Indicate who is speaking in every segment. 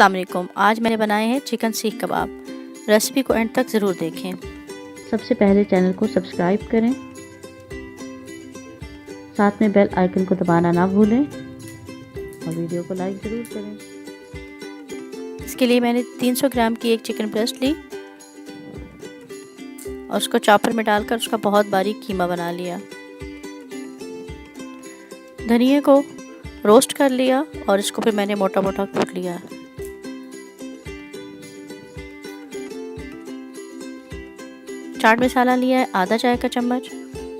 Speaker 1: अस्सलाम वालेकुम। आज मैंने बनाए हैं चिकन सीख कबाब। रेसिपी को एंड तक ज़रूर देखें।
Speaker 2: सबसे पहले चैनल को सब्सक्राइब करें, साथ में बेल आइकन को दबाना ना भूलें और वीडियो को लाइक ज़रूर करें।
Speaker 1: इसके लिए मैंने 300 ग्राम की एक चिकन ब्रेस्ट ली और उसको चॉपर में डालकर उसका बहुत बारीक कीमा बना लिया। धनिए को रोस्ट कर लिया और इसको फिर मैंने मोटा मोटा कूट लिया। चाट मसाला लिया है आधा चाय का चम्मच,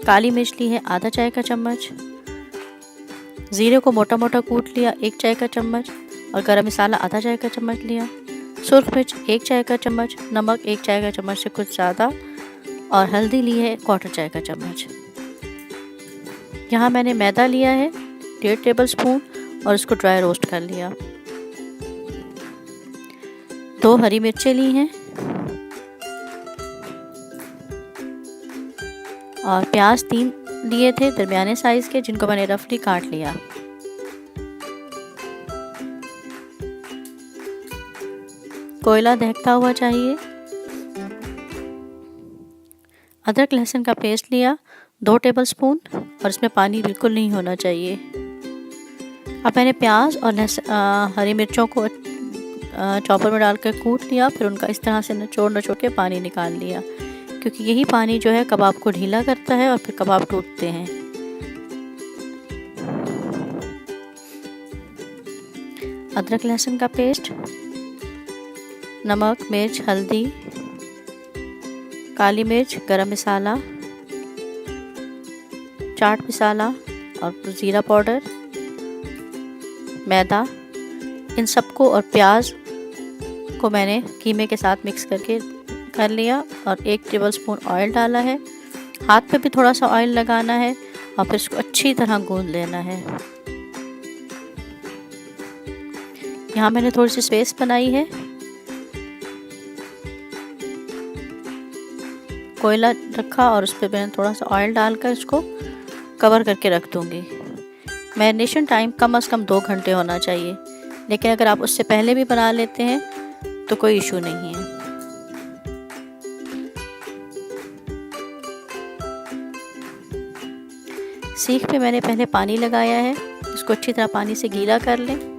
Speaker 1: काली मिर्च ली है आधा चाय का चम्मच, ज़ीरे को मोटा मोटा कूट लिया 1 चाय का चम्मच और गरम मसाला आधा चाय का चम्मच लिया, सुर्ख मिर्च 1 चाय का चम्मच, नमक 1 चाय का चम्मच से कुछ ज़्यादा और हल्दी ली है 1/4 चाय का चम्मच। यहाँ मैंने मैदा लिया है 1.5 टेबलस्पून और इसको ड्राई रोस्ट कर लिया। 2 हरी मिर्चें ली हैं और प्याज 3 लिए थे दरमियाने साइज़ के, जिनको मैंने रफली काट लिया। कोयला दहकता हुआ चाहिए। अदरक लहसुन का पेस्ट लिया 2 टेबलस्पून और इसमें पानी बिल्कुल नहीं होना चाहिए। अब मैंने प्याज और हरी मिर्चों को चॉपर में डालकर कूट लिया, फिर उनका इस तरह से निचोड़ के पानी निकाल लिया, क्योंकि यही पानी जो है कबाब को ढीला करता है और फिर कबाब टूटते हैं। अदरक लहसुन का पेस्ट, नमक, मिर्च, हल्दी, काली मिर्च, गरम मसाला, चाट मसाला और ज़ीरा पाउडर, मैदा, इन सबको और प्याज को मैंने कीमे के साथ मिक्स करके कर लिया और 1 टेबलस्पून ऑयल डाला है। हाथ पे भी थोड़ा सा ऑयल लगाना है और फिर इसको अच्छी तरह गूंद लेना है। यहाँ मैंने थोड़ी सी स्पेस बनाई है। कोयला रखा और उस पर मैंने थोड़ा सा ऑयल डालकर इसको कवर करके रख दूँगी। मैरिनेशन टाइम कम से कम 2 घंटे होना चाहिए, लेकिन अगर आप उससे पहले भी बना लेते हैं तो कोई इशू नहीं है। सीख पे मैंने पहले पानी लगाया है, इसको अच्छी तरह पानी से गीला कर लें।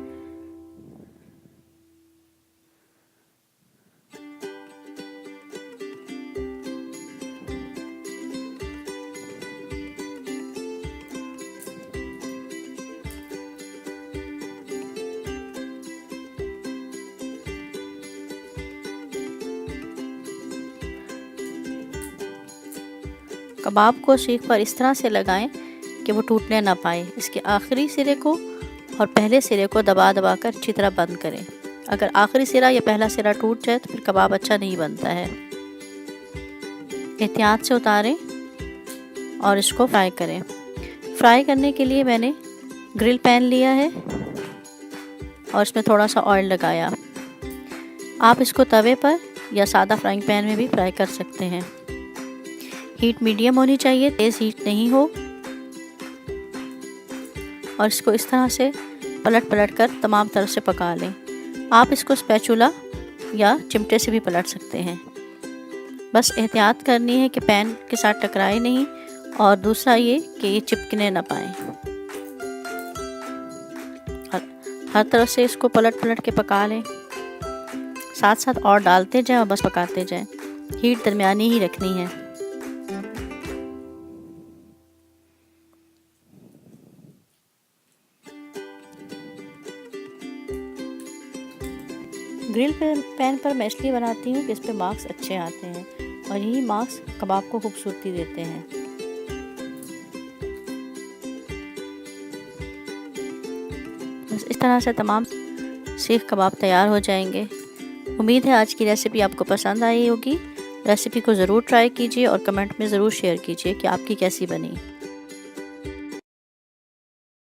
Speaker 1: कबाब को सीख पर इस तरह से लगाएं कि वो टूटने ना पाए। इसके आखिरी सिरे को और पहले सिरे को दबा दबा कर अच्छी तरह बंद करें। अगर आखिरी सिरा या पहला सिरा टूट जाए तो फिर कबाब अच्छा नहीं बनता है। एहतियात से उतारें और इसको फ्राई करें। फ्राई करने के लिए मैंने ग्रिल पैन लिया है और इसमें थोड़ा सा ऑयल लगाया। आप इसको तवे पर या सादा फ्राइंग पैन में भी फ्राई कर सकते हैं। हीट मीडियम होनी चाहिए, तेज़ हीट नहीं हो। और इसको इस तरह से पलट कर तमाम तरफ से पका लें। आप इसको स्पैचुला या चिमटे से भी पलट सकते हैं। बस एहतियात करनी है कि पैन के साथ टकराए नहीं, और दूसरा ये कि ये चिपकने ना पाए। हर तरफ से इसको पलट के पका लें, साथ साथ और डालते जाएं और बस पकाते जाएं। हीट दरमियानी ही रखनी है। ग्रिल पैन पर मैं इसलिए बनाती हूँ कि इस पे मार्क्स अच्छे आते हैं और यही मार्क्स कबाब को खूबसूरती देते हैं। बस इस तरह से तमाम सीख कबाब तैयार हो जाएंगे। उम्मीद है आज की रेसिपी आपको पसंद आई होगी। रेसिपी को ज़रूर ट्राई कीजिए और कमेंट में ज़रूर शेयर कीजिए कि आपकी कैसी बनी।